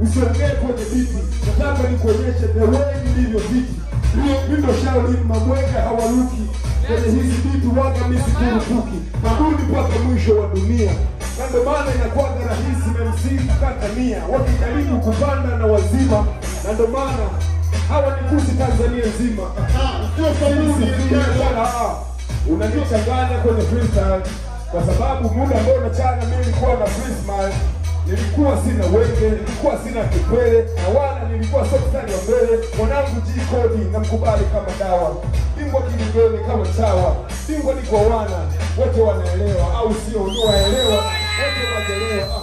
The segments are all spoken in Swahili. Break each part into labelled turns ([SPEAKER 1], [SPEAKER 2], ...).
[SPEAKER 1] usiongee kwenye biti. Nataka nikuonyeshe the way nilivyo viti. Mimi Shaolin mamwega hawaruki. Kwenye hizi vitu waga misi kurupuki. Maguni mpaka mwisho wa dunia. Na ndo maana inakuwa rahisi MC kukata nia. Wakijaribu kupanda na wazima. Na ndo maana hawa nikusi Tanzania nzima. Unanichanganya kwenye freestyle. Kwa sababu muda ambao nachana mimi nilikuwa na freestyle. Nilikuwa sina wenge, nilikuwa sina kipele, na wala nilikuwa sokstari wa mbele. Mwanangu G-Code na mkubali kama dawa. Bingwa kilingele kama chawa. Bingwa ni kwa wana, wote wanaelewa. Au sio, unaelewa, wote wanaelewa.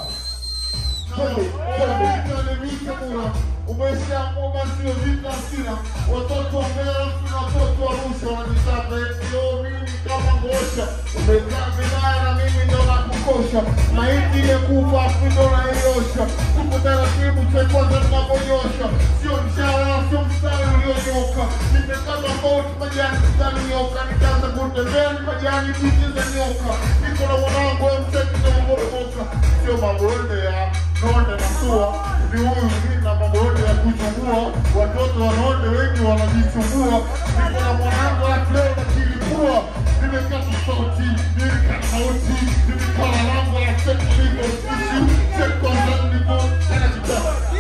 [SPEAKER 2] Umeshaamua basi vita sina. Watoto wa Mbeya na watoto wa Arusha wananitaka sio mimi kama ngosha. Umekaa vibaya na mimi ndo nakukosha. Maiti imekufa afu ndo naiosha. Tuko taratibu cha kwanza tunaponyosha. Sio mshahara, sio mstari ulionyoka. Nimekata boti majani zitanioka. Nikaanza kutembea ni majani bichi za nyoka. Niko na mwanangu mteki na mboromoka. Sio mabonde ya nonde na sua. Ni huyu na mabonde ya kuchungua. Watoto wanaonde wengi wanajichungua. Niko na mwanangu la leo na kilipua. Nimekata sauti, nimekata sauti. Nimekala lango la tekniko sisi. Sekwa zaniko, anajita.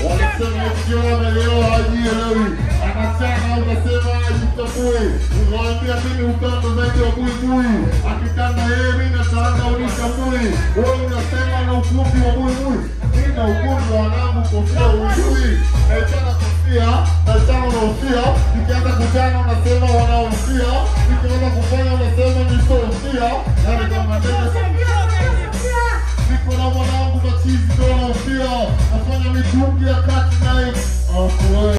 [SPEAKER 2] Wanasema ukiona leo hajielewi. Anachana unasema ajitambue. Unawambia mimi ukando zaidi wa buibui. Akitanda yeye mimi natanda unitambui. Wewe unasema na ukumbi wa buibui. Mimi na ukumbi wa wanangu kofia uijui. Naitana kofia, naitana unaofia. Nikianza kujana unasema wanaofia. Nikianza kufanya unasema nisofia. Nani kama ndege niko na mwanangu machizi ndo naofia. Nafanya mitungi ya kati naye